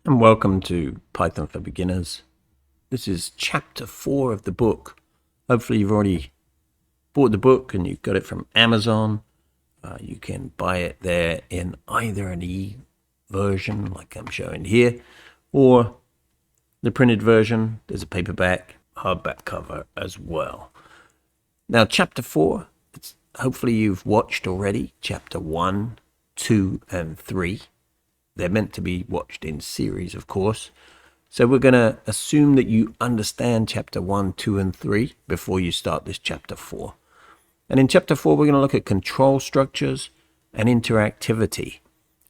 And welcome to Python for Beginners. This is chapter 4 of the book. Hopefully you've already bought the book and you've got it from Amazon. You can buy it there in either an e-version like I'm showing here, or the printed version. There's a paperback, hardback cover as well. Now chapter 4, hopefully you've watched already, chapter 1, 2, and 3. They're meant to be watched in series, of course. So we're going to assume that you understand chapter 1, 2, and 3 before you start this chapter 4. And in chapter 4, we're going to look at control structures and interactivity.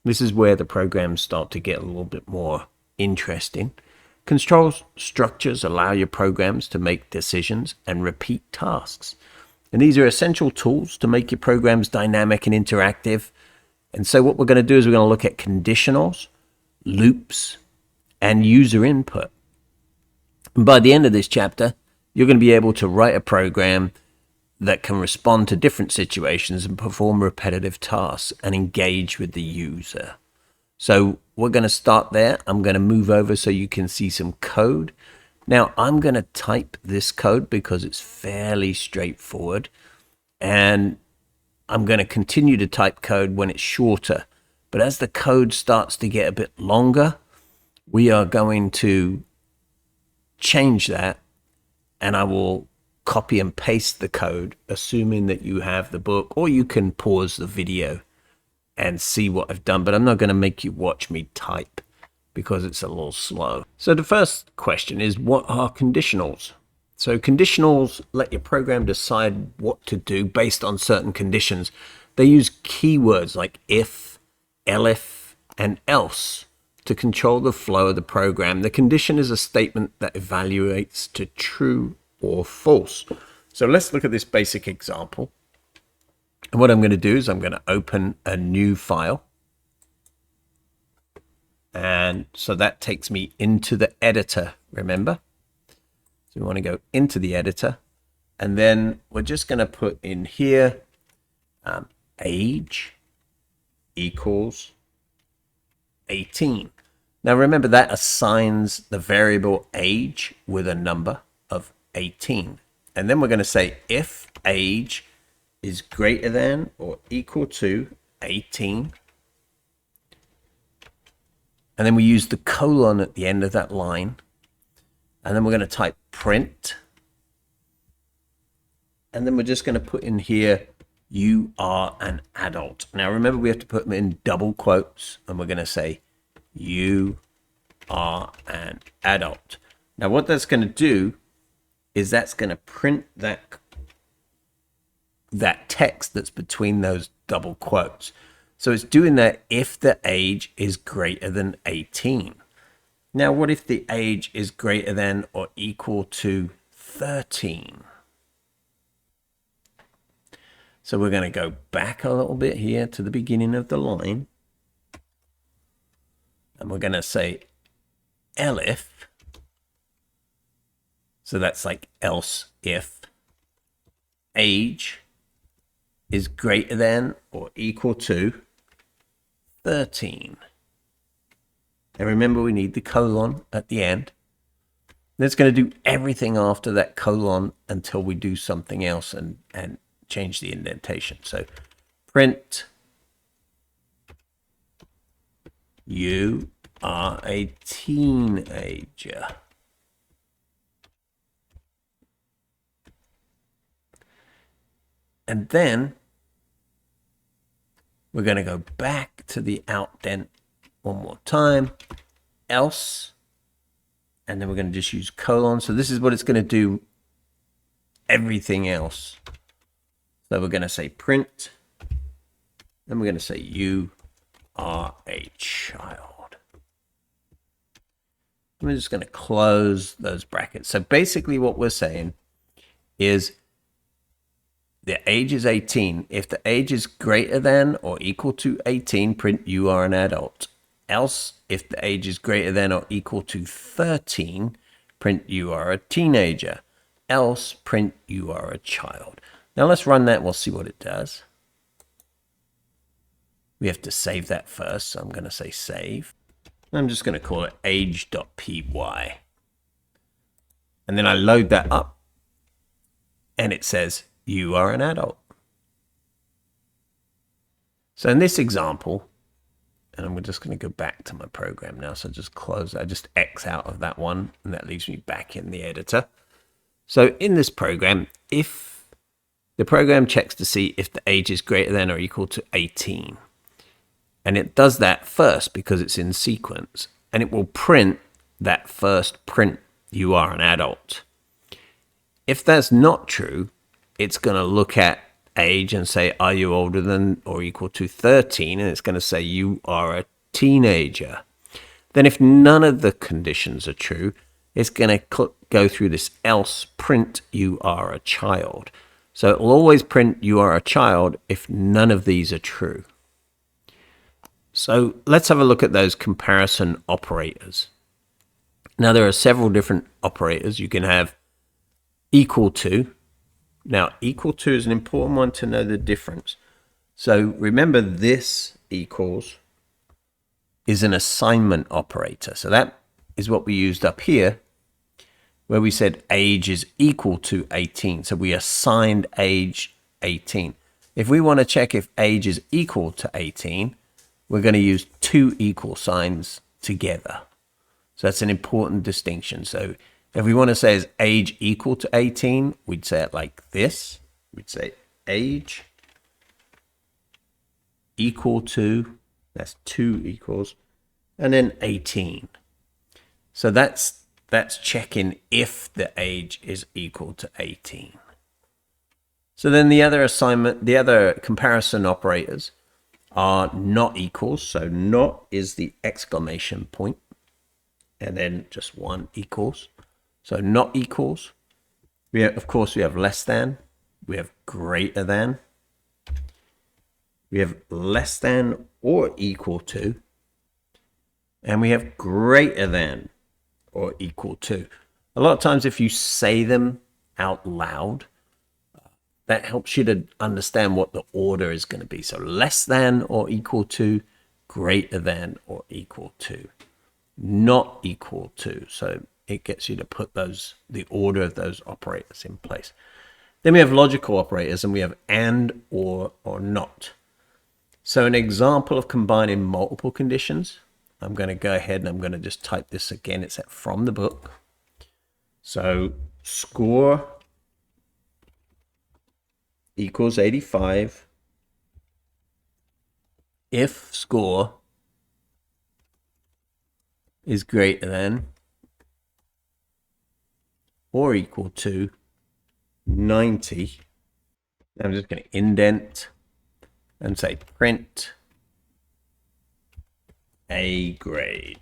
This is where the programs start to get a little bit more interesting. Control structures allow your programs to make decisions and repeat tasks. And these are essential tools to make your programs dynamic and interactive. And so what we're going to do is we're going to look at conditionals, loops, and user input. And by the end of this chapter, you're going to be able to write a program that can respond to different situations and perform repetitive tasks and engage with the user. So we're going to start there. I'm going to move over so you can see some code. Now, I'm going to type this code because it's fairly straightforward. And I'm going to continue to type code when it's shorter. But as the code starts to get a bit longer, we are going to change that, and I will copy and paste the code, assuming that you have the book, or you can pause the video and see what I've done. But I'm not going to make you watch me type because it's a little slow. So the first question is, what are conditionals? So conditionals let your program decide what to do based on certain conditions. They use keywords like if, elif, and else to control the flow of the program. The condition is a statement that evaluates to true or false. So let's look at this basic example. And what I'm going to do is I'm going to open a new file. And so that takes me into the editor, remember? So we want to go into the editor, and then we're just going to put in here age equals 18. Now remember, that assigns the variable age with a number of 18. And then we're going to say if age is greater than or equal to 18. And then we use the colon at the end of that line. And then we're going to type print. And then we're just going to put in here, you are an adult. Now remember, we have to put them in double quotes. And we're going to say, you are an adult. Now what that's going to do is that's going to print that text that's between those double quotes. So it's doing that if the age is greater than 18. Now, what if the age is greater than or equal to 13? So we're going to go back a little bit here to the beginning of the line. And we're going to say elif. So that's like else if age is greater than or equal to 13. And remember, we need the colon at the end. That's going to do everything after that colon until we do something else and change the indentation. So print, you are a teenager. And then we're going to go back to the outdent one more time, else, and then we're going to just use colon. So this is what it's going to do everything else. So we're going to say print, then we're going to say you are a child. I'm just going to close those brackets. So basically what we're saying is the age is 18. If the age is greater than or equal to 18, print you are an adult. Else, if the age is greater than or equal to 13, print you are a teenager. Else, print you are a child. Now let's run that and we'll see what it does. We have to save that first, so I'm going to say save. I'm just going to call it age.py. And then I load that up and it says you are an adult. So in this example, and I'm just going to go back to my program now. So just close, I just X out of that one and that leaves me back in the editor. So in this program, if the program checks to see if the age is greater than or equal to 18, and it does that first because it's in sequence, and it will print that first print, you are an adult. If that's not true, it's going to look at age and say, are you older than or equal to 13? And it's going to say you are a teenager. Then if none of the conditions are true, it's going to go through this else, print you are a child. So it will always print you are a child if none of these are true. So let's have a look at those comparison operators. Now there are several different operators. You can have equal to. Now equal to is an important one to know the difference. So remember, this equals is an assignment operator. So that is what we used up here where we said age is equal to 18. So we assigned age 18. If we want to check if age is equal to 18, we're going to use two equal signs together. So that's an important distinction. So if we want to say is age equal to 18, we'd say it like this. We'd say age equal to, that's two equals, and then 18. So that's checking if the age is equal to 18. So then the other comparison operators are not equals. So not is the exclamation point, and then just one equals. So not equals. Of course, we have less than. We have greater than. We have less than or equal to. And we have greater than or equal to. A lot of times if you say them out loud, that helps you to understand what the order is going to be. So less than or equal to, greater than or equal to, not equal to. So it gets you to put the order of those operators in place. Then we have logical operators, and we have and, or not. So an example of combining multiple conditions, I'm going to go ahead and I'm going to just type this again. It's from the book. So score equals 85 if score is greater than or equal to 90. I'm just going to indent and say print A grade.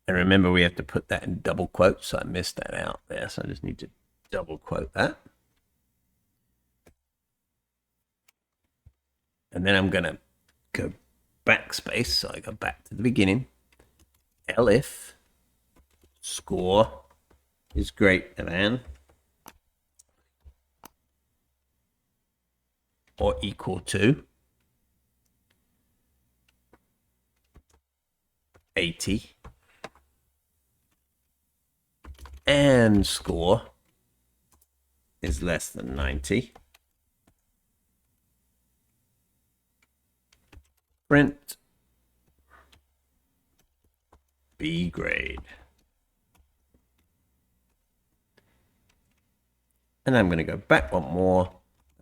And remember, we have to put that in double quotes, so I missed that out there. So I just need to double quote that. And then I'm going to go backspace, so I go back to the beginning. elif score is greater than or equal to 80 and score is less than 90. Print B grade. And I'm going to go back one more,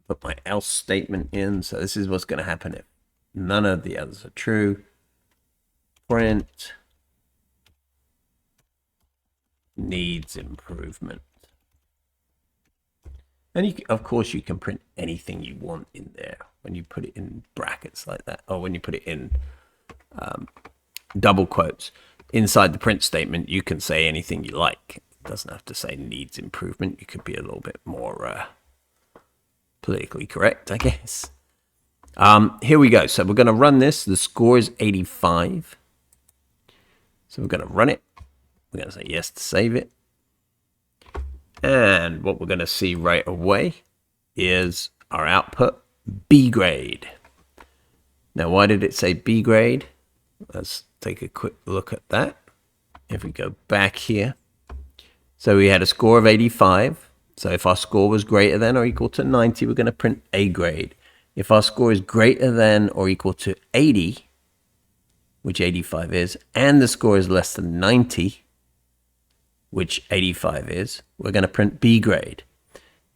put my else statement in. So this is what's going to happen if none of the others are true. Print needs improvement. And of course, you can print anything you want in there when you put it in brackets like that, or when you put it in double quotes. Inside the print statement, you can say anything you like. It doesn't have to say needs improvement. You could be a little bit more politically correct, I guess. Here we go. So we're going to run this. The score is 85. So we're going to run it. We're going to say yes to save it. And what we're going to see right away is our output, B grade. Now, why did it say B grade? Let's take a quick look at that. If we go back here, so we had a score of 85. So if our score was greater than or equal to 90, we're going to print A grade. If our score is greater than or equal to 80, which 85 is, and the score is less than 90, which 85 is, we're going to print B grade.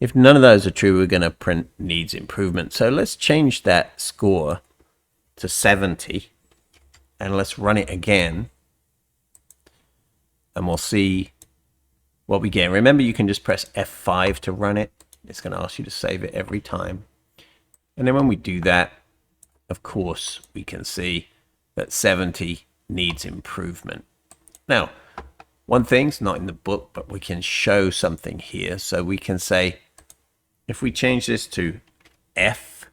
If none of those are true, we're going to print needs improvement. So let's change that score to 70, and let's run it again, and we'll see what we get. Remember, you can just press F5 to run it. It's going to ask you to save it every time. And then when we do that, of course, we can see that 70 needs improvement. Now, one thing's not in the book, but we can show something here. So we can say, if we change this to F,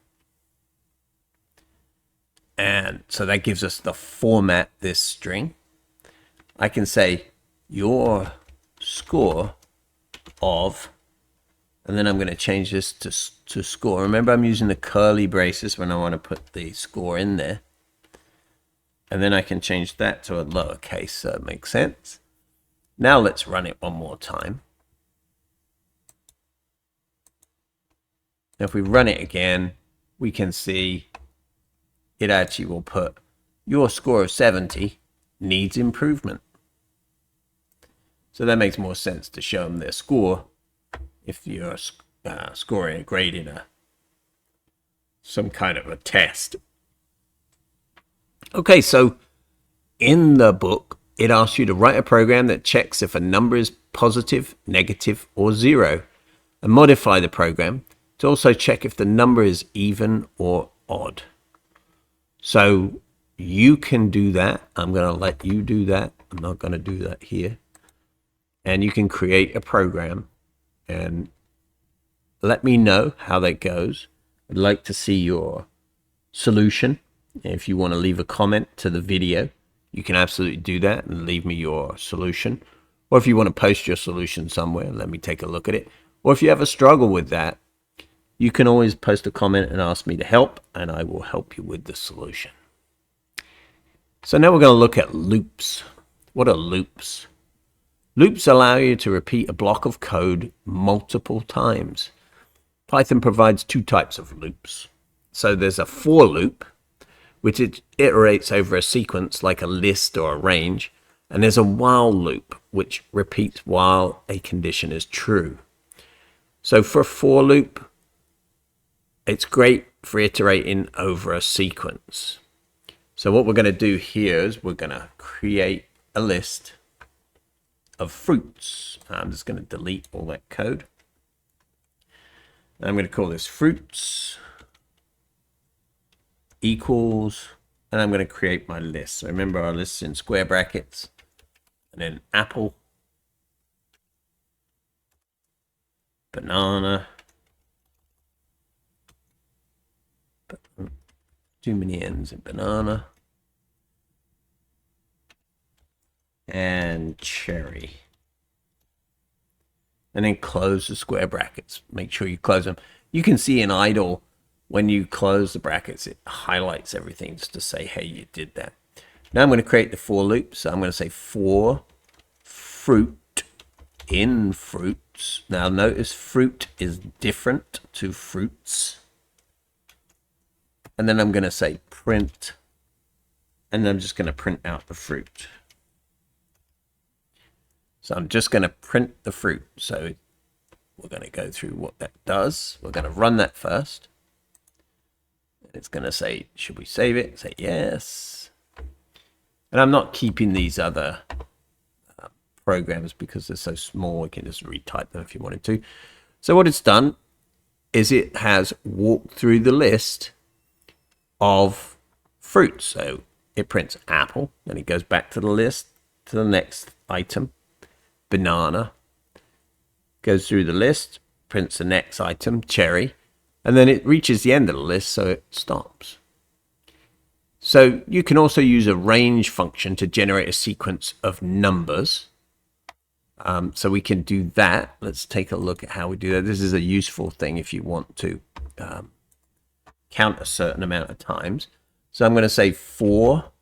and so that gives us the format this string, I can say your score of, and then I'm going to change this to score. Remember, I'm using the curly braces when I want to put the score in there. And then I can change that to a lowercase, so it makes sense. Now let's run it one more time. Now if we run it again, we can see it actually will put your score of 70 needs improvement. So that makes more sense to show them their score if you're scoring a grade in some kind of a test. Okay, so in the book, it asks you to write a program that checks if a number is positive, negative, or 0, and modify the program to also check if the number is even or odd. So you can do that. I'm going to let you do that. I'm not going to do that here. And you can create a program and let me know how that goes. I'd like to see your solution. If you want to leave a comment to the video, you can absolutely do that and leave me your solution. Or if you want to post your solution somewhere, let me take a look at it. Or if you have a struggle with that, you can always post a comment and ask me to help, and I will help you with the solution. So now we're going to look at loops. What are loops? Loops allow you to repeat a block of code multiple times. Python provides two types of loops. So there's a for loop, which it iterates over a sequence like a list or a range. And there's a while loop, which repeats while a condition is true. So for a for loop, it's great for iterating over a sequence. So what we're going to do here is we're going to create a list of fruits. I'm just going to delete all that code. I'm going to call this fruits equals, and I'm going to create my list. So remember, our list is in square brackets, and then apple, banana, too many N's in banana, and cherry. And then close the square brackets. Make sure you close them. You can see in idle, when you close the brackets, it highlights everything just to say, hey, you did that. Now I'm going to create the for loop. So I'm going to say for fruit in fruits. Now notice fruit is different to fruits. And then I'm going to say print, and I'm just going to print out the fruit. So I'm just going to print the fruit. So we're going to go through what that does. We're going to run that first. It's going to say, should we save it? Say yes. And I'm not keeping these other programs because they're so small. We can just retype them if you wanted to. So what it's done is it has walked through the list of fruits. So it prints apple, then it goes back to the list to the next item. Banana, goes through the list, prints the next item, cherry, and then it reaches the end of the list, so it stops. So you can also use a range function to generate a sequence of numbers. So we can do that. Let's take a look at how we do that. This is a useful thing if you want to count a certain amount of times. So I'm going to say for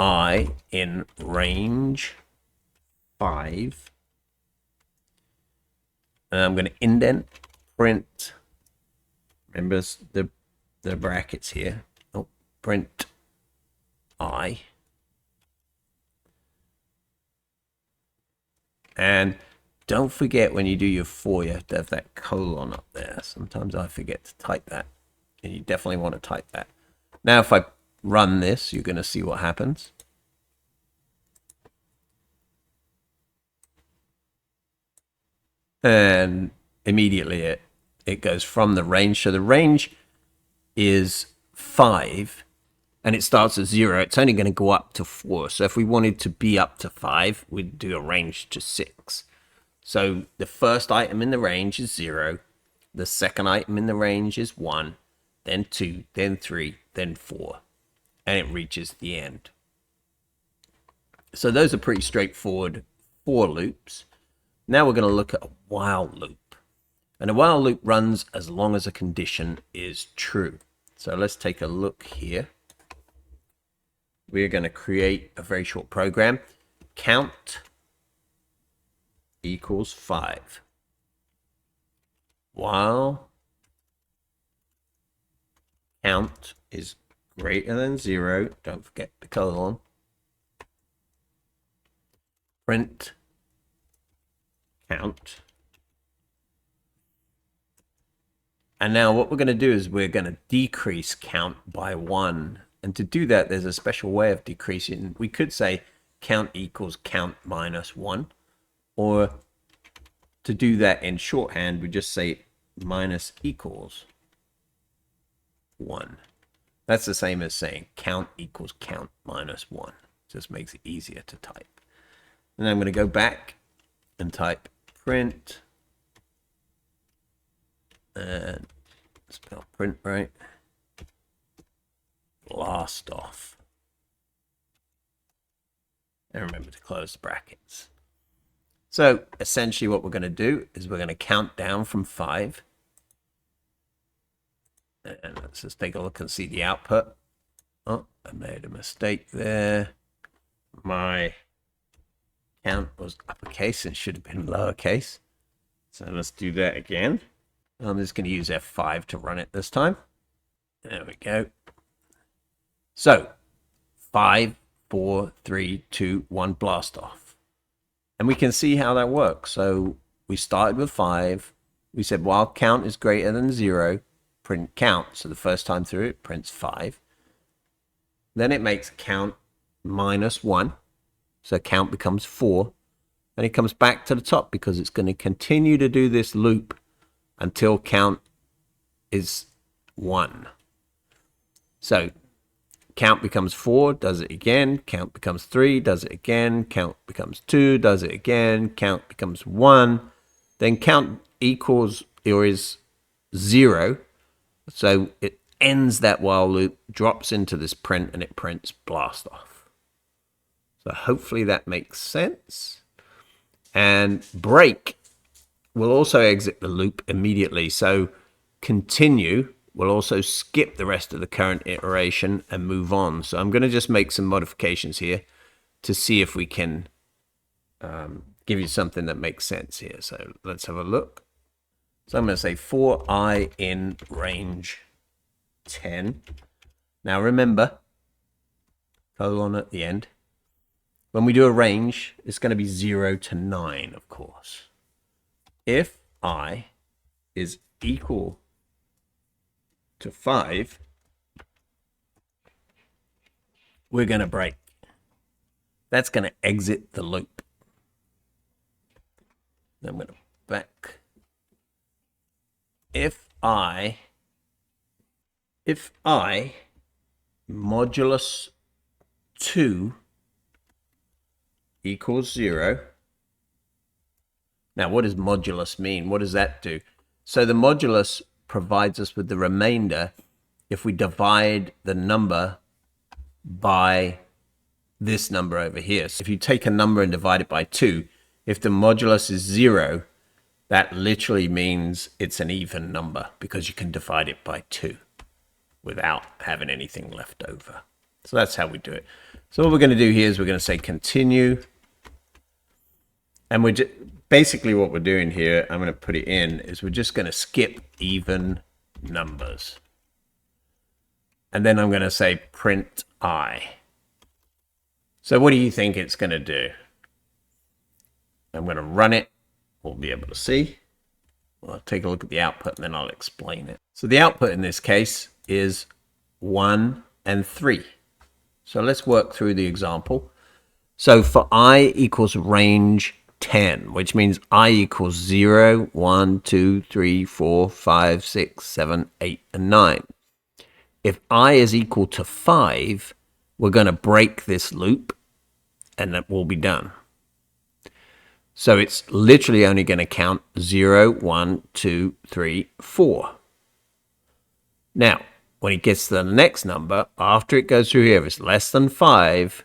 I in range 5. And I'm going to indent, print, remember the brackets here. Oh, print I. And don't forget when you do your for, you have to have that colon up there. Sometimes I forget to type that. And you definitely want to type that. Now, if I run this, you're going to see what happens. And immediately it goes from the range. So the range is 5 and it starts at 0. It's only going to go up to 4. So if we wanted to be up to 5, we'd do a range to 6. So the first item in the range is 0. The second item in the range is 1, then 2, then 3, then 4. And it reaches the end. So those are pretty straightforward for loops. Now we're going to look at a while loop. And a while loop runs as long as a condition is true. So let's take a look here. We're going to create a very short program. Count equals 5. While count is greater than 0, don't forget the colon, print count. And now what we're going to do is we're going to decrease count by 1. And to do that, there's a special way of decreasing. We could say count equals count minus 1. Or to do that in shorthand, we just say minus equals 1. That's the same as saying count equals count minus 1. Just makes it easier to type. And I'm going to go back and type print, and spell print right, blast off. And remember to close the brackets. So essentially what we're going to do is we're going to count down from 5. And let's just take a look and see the output. Oh, I made a mistake there. My count was uppercase and should have been lowercase. So let's do that again. I'm just going to use F5 to run it this time. There we go. So 5, 4, 3, 2, 1, blast off. And we can see how that works. So we started with 5. We said while count is greater than 0, print count. So the first time through it prints 5. Then it makes count minus 1. So count becomes 4. And it comes back to the top because it's going to continue to do this loop until count is 1. So count becomes 4, does it again. Count becomes 3, does it again. Count becomes 2, does it again. Count becomes 1. Then count equals or is 0. So it ends that while loop, drops into this print, and it prints blast off. So hopefully that makes sense. And break will also exit the loop immediately. So continue will also skip the rest of the current iteration and move on. So I'm going to just make some modifications here to see if we can give you something that makes sense here. So let's have a look. So I'm going to say for I in range 10. Now remember, colon at the end. When we do a range, it's going to be 0 to 9, of course. If I is equal to 5, we're going to break. That's going to exit the loop. Then I'm going to back. If I modulus 2 equals 0. Now, what does modulus mean? What does that do? So the modulus provides us with the remainder if we divide the number by this number over here. So if you take a number and divide it by 2, if the modulus is 0, that literally means it's an even number because you can divide it by 2 without having anything left over. So that's how we do it. So what we're going to do here is we're going to say continue. And we're basically what we're doing here, I'm going to put it in, is we're just going to skip even numbers. And then I'm going to say print I. So what do you think it's going to do? I'm going to run it. We'll be able to see. I'll take a look at the output and then I'll explain it. So the output in this case is 1 and 3. So let's work through the example. So for I equals range 10, which means I equals 0, 1, 2, 3, 4, 5, 6, 7, 8, and 9. If I is equal to 5, we're going to break this loop and that will be done. So it's literally only going to count 0, 1, 2, 3, 4. Now, when it gets to the next number, after it goes through here, if it's less than 5,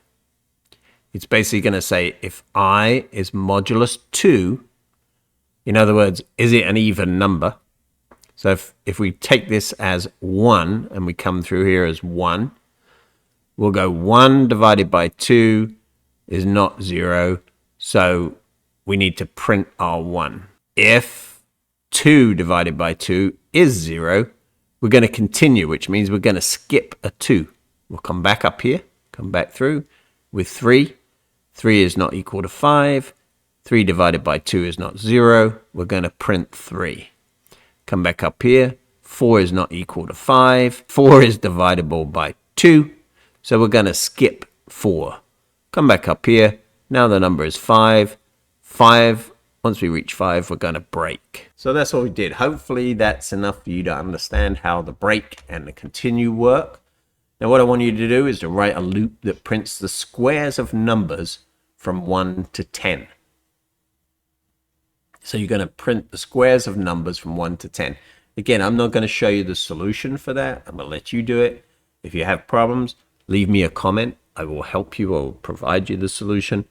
it's basically going to say if I is modulus 2, in other words, is it an even number? So if we take this as 1 and we come through here as 1, we'll go 1 divided by 2 is not 0, so we need to print our 1. If 2 divided by 2 is 0, we're going to continue, which means we're going to skip a 2. We'll come back up here, come back through with 3. 3 is not equal to 5. 3 divided by 2 is not 0. We're going to print 3. Come back up here. 4 is not equal to 5. 4 is divisible by 2. So we're going to skip 4. Come back up here. Now the number is 5. 5, once we reach 5, we're going to break. So that's what we did. Hopefully that's enough for you to understand how the break and the continue work. Now what I want you to do is to write a loop that prints the squares of numbers from 1 to 10. So you're going to print the squares of numbers from 1 to 10. Again, I'm not going to show you the solution for that. I'm going to let you do it. If you have problems, leave me a comment. I will help you or provide you the solution.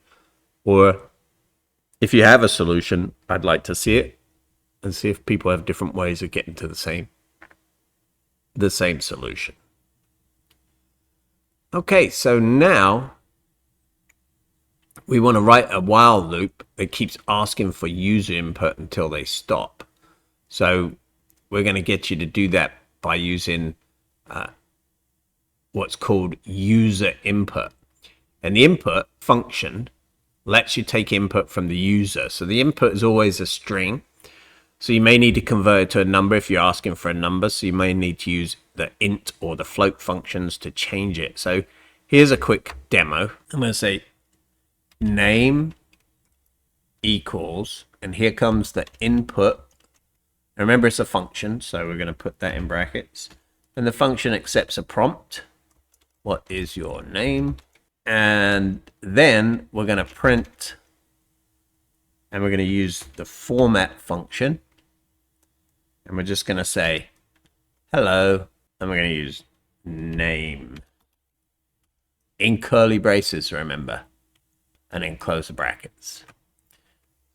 Or if you have a solution, I'd like to see it and see if people have different ways of getting to the same solution. Okay, so now we want to write a while loop that keeps asking for user input until they stop. So we're going to get you to do that by using what's called user input. And the input function lets you take input from the user. So the input is always a string. So you may need to convert it to a number if you're asking for a number. So you may need to use the int or the float functions to change it. So here's a quick demo. I'm going to say name equals, and here comes the input. Remember, it's a function, so we're going to put that in brackets. And the function accepts a prompt. What is your name? And then we're going to print, and we're going to use the format function. And we're just going to say hello, and we're going to use name in curly braces, remember, and then close the brackets.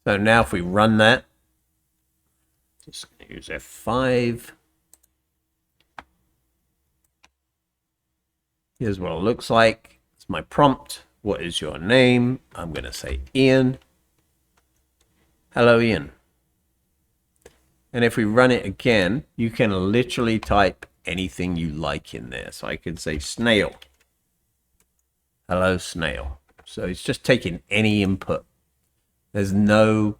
So now if we run that, just going to use F5. Here's what it looks like. It's my prompt. What is your name? I'm going to say Ian. Hello, Ian. And if we run it again, you can literally type anything you like in there. So I could say snail. Hello, snail. So it's just taking any input. There's no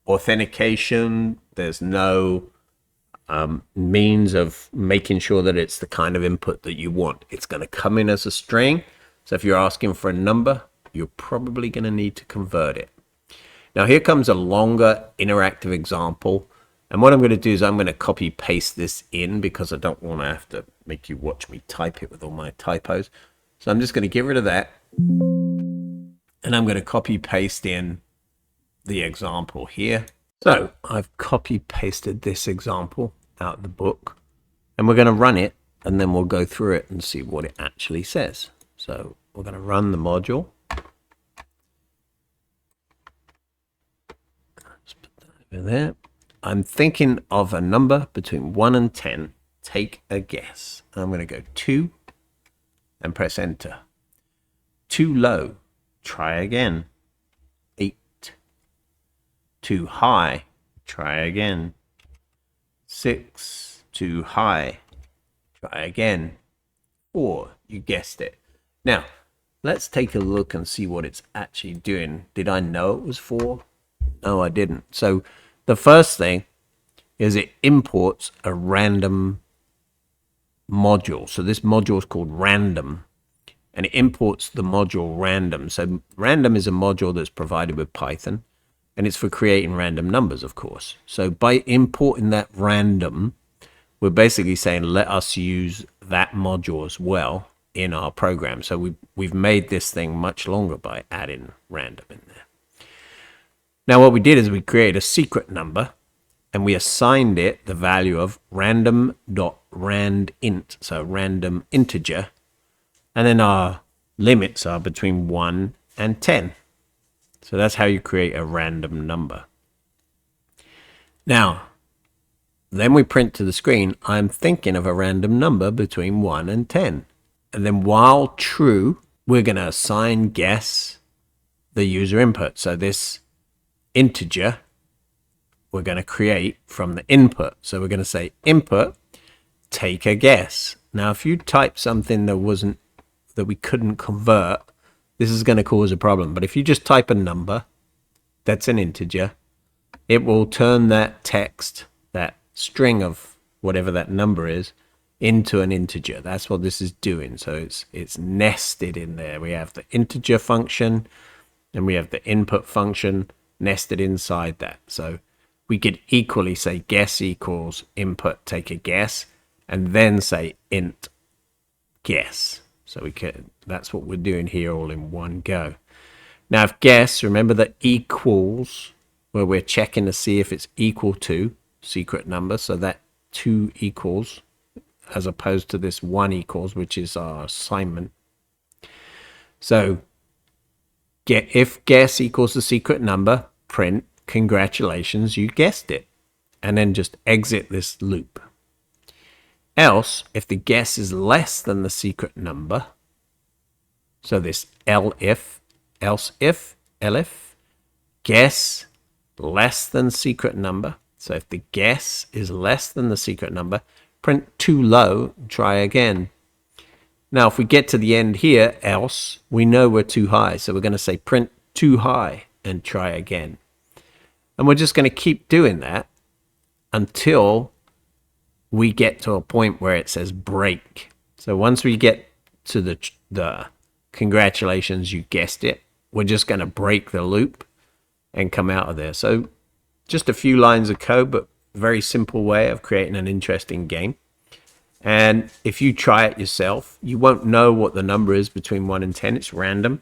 authentication. There's no means of making sure that it's the kind of input that you want. It's going to come in as a string. So if you're asking for a number, you're probably going to need to convert it. Now here comes a longer interactive example. And what I'm going to do is I'm going to copy paste this in because I don't want to have to make you watch me type it with all my typos. So I'm just going to get rid of that. And I'm going to copy paste in the example here. So I've copy pasted this example out of the book, and we're going to run it, and then we'll go through it and see what it actually says. So we're going to run the module. Let's put that over there. I'm thinking of a number between 1 and 10. Take a guess. I'm going to go 2, and press enter. Too low, try again. 8. Too high, try again. 6. Too high, try again. 4. You guessed it. Now, let's take a look and see what it's actually doing. Did I know it was 4? No, I didn't. So the first thing is it imports a random module. So this module is called random, and it imports the module random. So random is a module that's provided with Python, and it's for creating random numbers, of course. So by importing that random, we're basically saying let us use that module as well in our program. So we've made this thing much longer by adding random in there. Now what we did is we created a secret number, and we assigned it the value of random.randint, so random integer, and then our limits are between 1 and 10. So that's how you create a random number. Now, then we print to the screen, I'm thinking of a random number between 1 and 10. And then while true, we're going to assign guess the user input. So this integer we're going to create from the input. So we're going to say input, take a guess. Now, if you type something that we couldn't convert, this is going to cause a problem. But if you just type a number that's an integer, it will turn that text, that string of whatever that number is, into an integer. That's what this is doing. So it's nested in there. We have the integer function and we have the input function nested inside that. So we could equally say guess equals input, take a guess, and then say int guess. So that's what we're doing here all in one go. Now if guess, remember that equals, where we're checking to see if it's equal to secret number. So that 2 equals, as opposed to this 1 equals, which is our assignment. So if guess equals the secret number, print, congratulations, you guessed it. And then just exit this loop. Else, if the guess is less than the secret number, so this elif, else if, elif, guess less than secret number. So if the guess is less than the secret number, print too low, try again. Now, if we get to the end here, else, we know we're too high. So we're going to say print too high and try again. And we're just going to keep doing that until we get to a point where it says break. So once we get to the congratulations, you guessed it, we're just going to break the loop and come out of there. So just a few lines of code, but very simple way of creating an interesting game. And if you try it yourself, you won't know what the number is between 1 and 10. It's random.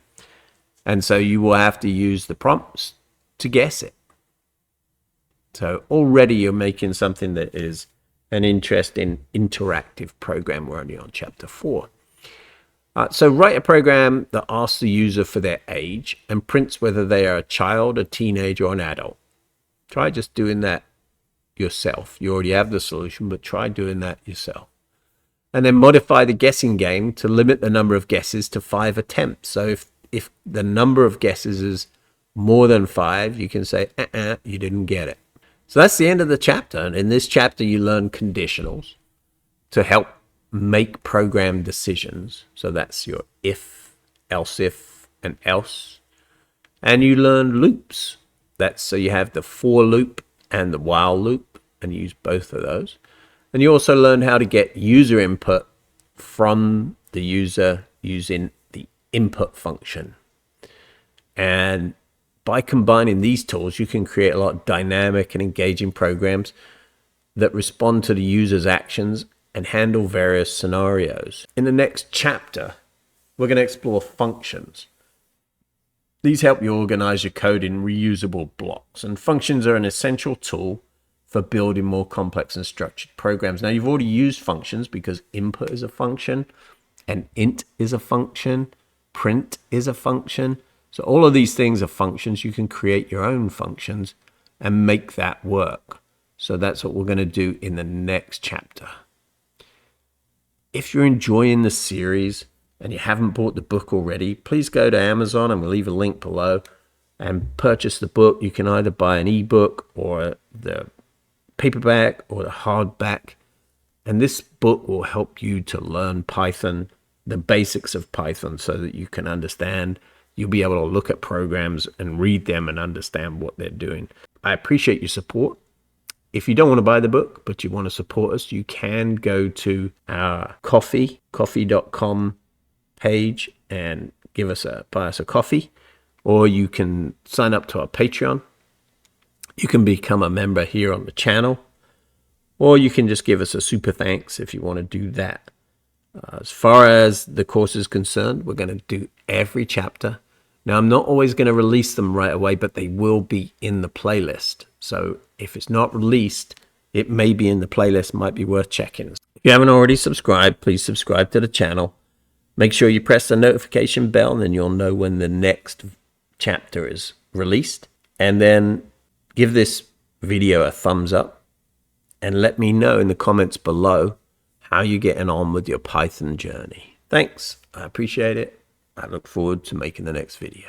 And so you will have to use the prompts to guess it. So already you're making something that is an interesting interactive program. We're only on chapter 4. So write a program that asks the user for their age and prints whether they are a child, a teenager, or an adult. Try just doing that yourself. You already have the solution, but try doing that yourself. And then modify the guessing game to limit the number of guesses to 5 attempts. So if the number of guesses is more than 5, you can say, you didn't get it. So that's the end of the chapter. And in this chapter, you learn conditionals to help make program decisions. So that's your if, else if, and else. And you learn loops. So you have the for loop and the while loop, and you use both of those. And you also learn how to get user input from the user using the input function. And by combining these tools, you can create a lot of dynamic and engaging programs that respond to the user's actions and handle various scenarios. In the next chapter, we're going to explore functions. These help you organize your code in reusable blocks, and functions are an essential tool for building more complex and structured programs. Now, you've already used functions because input is a function, and int is a function, print is a function. So all of these things are functions. You can create your own functions and make that work. So that's what we're going to do in the next chapter. If you're enjoying the series and you haven't bought the book already, please go to Amazon, and we'll leave a link below, and purchase the book. You can either buy an ebook or the paperback or the hardback. And this book will help you to learn Python, the basics of Python, so that you can understand. You'll be able to look at programs and read them and understand what they're doing. I appreciate your support. If you don't want to buy the book, but you want to support us, you can go to our coffee.com page and buy us a coffee, or you can sign up to our Patreon. You can become a member here on the channel, or you can just give us a super thanks if you want to do that. As far as the course is concerned, we're going to do every chapter. Now, I'm not always going to release them right away, but they will be in the playlist. So if it's not released, it may be in the playlist, might be worth checking. If you haven't already subscribed, please subscribe to the channel. Make sure you press the notification bell, and then you'll know when the next chapter is released. And then give this video a thumbs up, and let me know in the comments below how you're getting on with your Python journey. Thanks. I appreciate it. I look forward to making the next video.